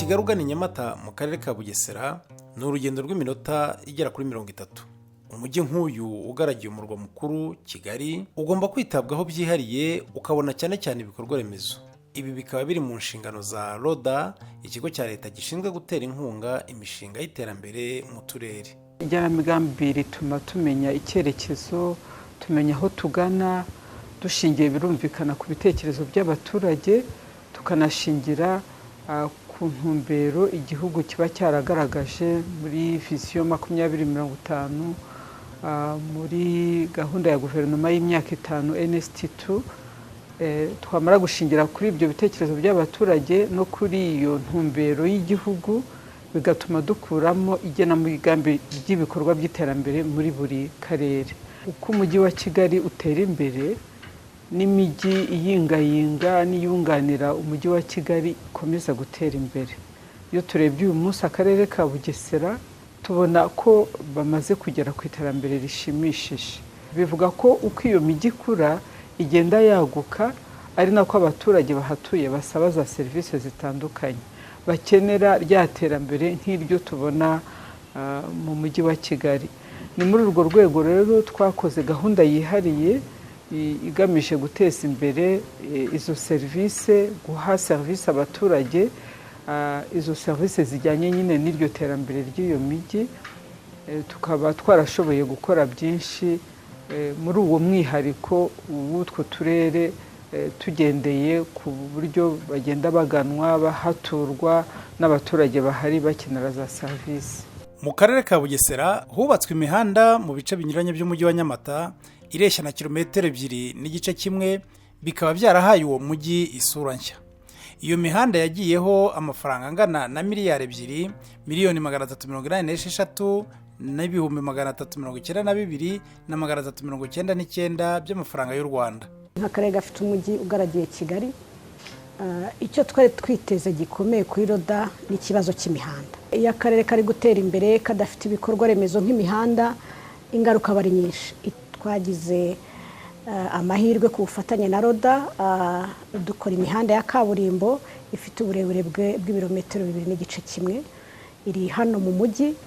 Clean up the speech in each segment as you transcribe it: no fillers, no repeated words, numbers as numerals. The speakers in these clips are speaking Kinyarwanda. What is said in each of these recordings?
Kigali ugana i Nyamata mu karere ka Bugesera ni urugendo rw'iminota igera kuri 30. Umujyi nk'uyu ugaragiye umurwa mukuru Kigali ugomba kwitabwaho byihariye ukabona cyane cyane ibikorwa remezo. Ibi bikaba biri mu nshingano za RODA, ikigo cya leta gishinzwe gutera inkunga imishinga y'iterambere mu turere. Igenamigambi rituma tumenya icyerekezo, tumenya aho tugana, dushingiye birumvikana ku bitekerezo by'abaturage, tukanashingira ku ntumbero igihugu kiba cyaragaragaje muri vision 2050, muri gahunda ya guverinoma y'imyaka 5 NST2. Twamara gushingira kuri ibyo bitekerezo by'abaturage no kuri iyo ntumbero y'igihugu, bigatuma dukuramo igenamigambi ry'ibikorwa by'iterambere muri buri karere. Uko umujyi wa Kigali utera imbere n'imijyi iyingayinga n'iyunganira umujyi wa Kigali ikomeza gutera imbere. Iyo turebye uyu munsi akarere ka Bugesera tubona ko bamaze kugera ku iterambere rishimishije. Bivuga ko uko iyo mijyi ikura igenda yaguka, ari nako abaturage bahatuye basaba za serivisi zitandukanye, bakenera rya terambere nk'iryo tubona mu mujyi wa Kigali. Ni muri urwo rwego rero twakoze gahunda yihariye igamije guteza imbere izo serivisi, guha serivisi abaturage, izo serivisi zijyanye nyine n'iryo terambere ry'iyo mijyi. Tukaba twarashoboye gukora byinshi muri uwo mwihariko w'utwo turere, tugendeye ku buryo bagenda baganwa, bahaturwa n'abaturage bahari bakenera za serivisi. Mu karere ka Bugesera hubatswe imihanda mu bice binyuranye by'umujyi wa Nyamata ireshya na kilometero 2.1, bikaba byarahaye uwo mujyi isura nshya. Iyo mihanda yagiyeho amafaranga angana na miliyari 2 miliyoni 386 n'ibihumbi 392 na 399 by'amafaranga y'u Rwanda. Akarere gafite umujyi ugaragiye Kigali, icyo twari twiteze gikomeye kuri RODA ni ikibazo cy'imihanda. Iyo akarere kari gutera imbere kadafite ibikorwa remezo nk'imihanda, ingaruka bari nyinshi. Twagize amahirwe ku bufatanye na RODA, dukora imihanda ya kaburimbo ifite uburebure bw'ibirometero 2.1, iri hano mu mujyi,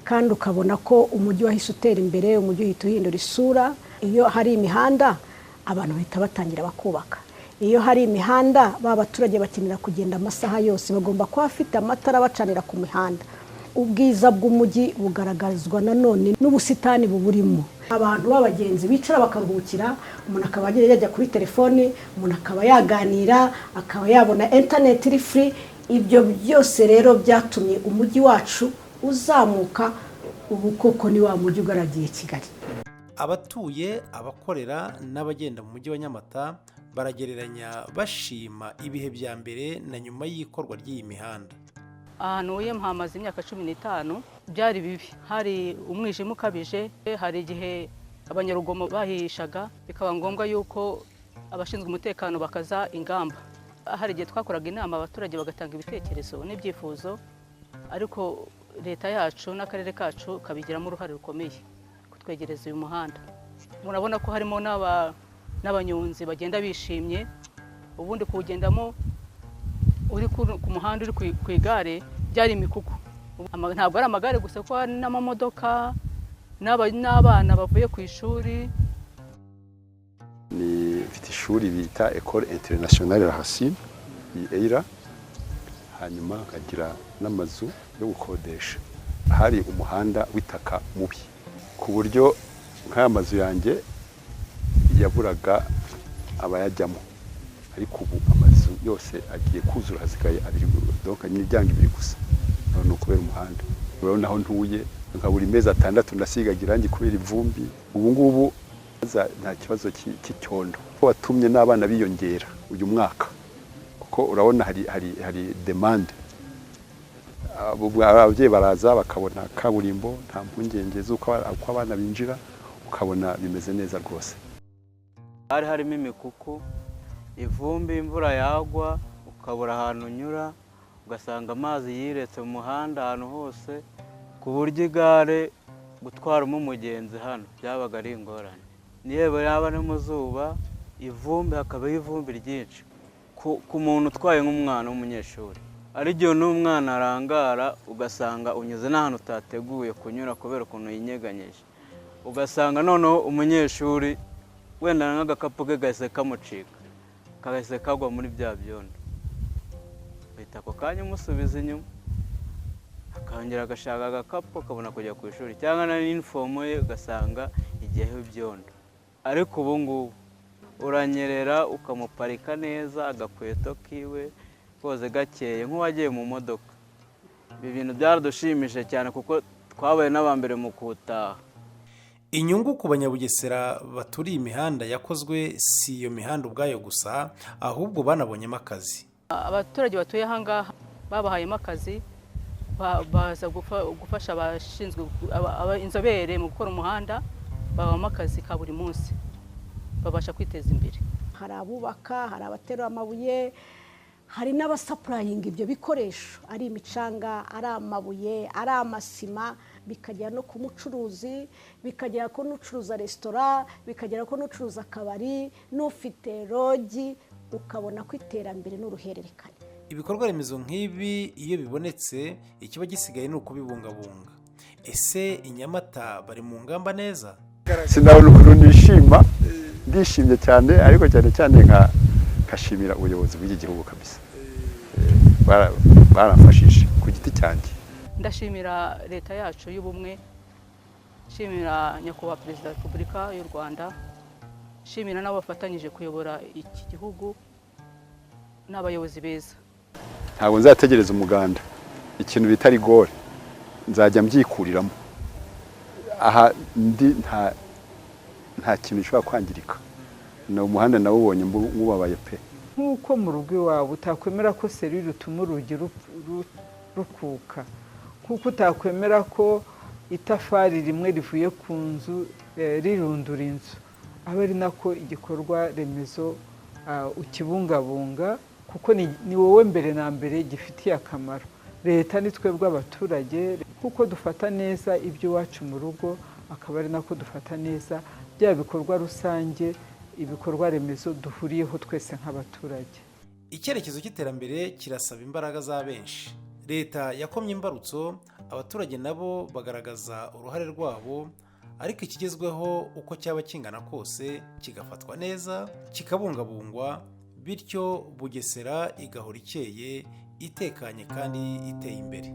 kandi ukabona ko umujyi wahise utera imbere, umujyi uhita uhindura isura. Iyo hari imihanda abantu bahita batangira bakubaka. Iyo hari imihanda abaturage bakenera kugenda amasaha yose, bagomba kuba bafite amatara bacanira ku mihanda. Ubwiza bw'umujyi bugaragazwa nanone n'ubusitani buburimo. Abantu b'abagenzi bicara bakaruhukira, umuntu akaba yajya kuri telefone, umuntu akaba yaganira, akaba yabona internet iri free. Ibyo byose rero byatumye umujyi wacu uzamuka, ubu koko ni wa mujyi ugaragiye Kigali. Abatuye, abakorera n'abagenda mu mujyi wa Nyamata baragereranya bashima ibihe bya mbere na nyuma y'ikorwa ry'iyi mihanda. Ahantu uye mpamaze imyaka 15 byari bibi, hari umwijima ukabije, hari igihe abanyarugomo bahishaga, bikaba ngombwa yuko abashinzwe umutekano bakaza ingamba. Hari igihe twakoraga inama abaturage bagatanga ibitekerezo n'ibyifuzo, ariko leta yacu n'akarere kacu kabigiramo uruhare rukomeye kutwegereza uyu muhanda. Murabona ko harimo n'abanyonzi bagenda bishimye, ubundi kuwugendamo uri ku muhanda uri ku igare byari imikuku. Ntabwo ari amagare gusa, ko hari n'amamodoka n'abana bavuye ku ishuri. Ni mfite ishuri bita École Internationale Racine EIRA, hanyuma nkagira n'amazu yo gukodesha. Hari umuhanda w'itaka mubi ku buryo nk'aya mazu yanjye yaburaga abayajyamo, ariko ubu amazu yose agiye kuzura, hasigaye abiri, donc n'imiryango 2 gusa. None kubera umuhanda, urabona aho ntuye nka buri mezi 6 ndasigagira irangi kubera ivumbi. Ubu ngubu nta kibazo cy'icyondo, watumye n'abana biyongera uyu mwaka, kuko urabona hari demande. Ababyeyi baraza bakabona kaburimbo, nta mpungenge z'uko abana binjira, ukabona bimeze neza rwose. Hari harimo imikuku, ivumbi, imvura yagwa, ukabura ahantu unyura, ugasanga amazi yiretse mu muhanda ahantu hose, ku buryo igare gutwaramo umugenzi hano byabaga ari ingorane. Niyewe yaba no mu zuba, ivumbi, hakabaho ivumbi ryinshi ku muntu utwaye nk'umwana w'umunyeshuri. ari igihe n'umwana arangara ugasanga unyuze n'ahantu utateguye kunyura kubera ukuntu yinyeganyeje, ugasanga noneho umunyeshuri wenda nk'agakapu ke gahise kamucika, kahise kagwa muri bya byondo, bahita ako kanya umusubiza inyuma akongera agashaka agakapu akabona kujya ku ishuri, cyangwa na inifomo ye ugasanga igiyeho ibyondo. Ariko ubu ngubu uranyerera ukamuparika neza, agakweto kiwe koze gakeye nk'uwagiye mu modoka. Ibi bintu byaradushimishije cyane kuko twabaye n'abambere mu kuwutaha. Inyungu ku Banyabugesera baturiye imihanda yakozwe si iyo mihanda ubwayo gusa, ahubwo banabonyemo akazi. Abaturage batuye aha ngaha babahayemo akazi, baza gufasha abashinzwe inzobere mu gukora umuhanda, babamo akazi ka buri munsi, babasha kwiteza imbere. Hari abubaka, hari abaterura amabuye, hari n'abasapurayinga ibyo bikoresho, ari imicanga, ari amabuye, ari amasima, bikagera no ku mucuruzi, bikagera ko n'ucuruza resitora, bikagera ko n'ucuruza akabari, n'ufite rogi, ukabona ko iterambere n'uruhererekane. Ibikorwa remezo nk'ibi iyo bibonetse, ikiba gisigaye ni ukubibungabunga. Ese i Nyamata bari mu ngamba neza? Sinabona ukuntu ndishimye cyane, ariko cyane cyane nkashimira ubuyobozi bw'iki gihugu kabisa. Baramfashije ku giti cyanjye. Ndashimira leta yacu y'ubumwe, nshimira nyakubahwa Perezida wa Repubulika y'u Rwanda, nshimira n'abafatanyije kuyobora iki gihugu n'abayobozi beza. Ntabwo nzategereza umuganda, ikintu bita rigore nzajya mbyikurira. Aha ndi nta kintu gishobora kwangirika, na umuhanda nawubonye mubabaye pe. Nk'uko mu rugo iwawe utakwemera ko serire utuma urugi rukuka, nk'uko utakwemera ko itafari rimwe rivuye ku nzu rirundura inzu, aba ari nako igikorwa remezo ukibungabunga, kuko ni wowe mbere na mbere gifitiye akamaro. Leta ni twebwe abaturage, kuko dufata neza iby'iwacu mu rugo, akaba ari nako dufata neza bya bikorwa rusange, ibikorwa remezo duhuriyeho twese nk'abaturage. Icyerekezo cy'iterambere kirasaba imbaraga za benshi. Leta yakomye imbarutso, abaturage nabo bagaragaza uruhare rwabo, ariko ikigezweho uko cyaba kingana kose kigafatwa neza, kikabungabungwa, bityo Bugesera igahora ikeye, itekanye kandi iteye imbere.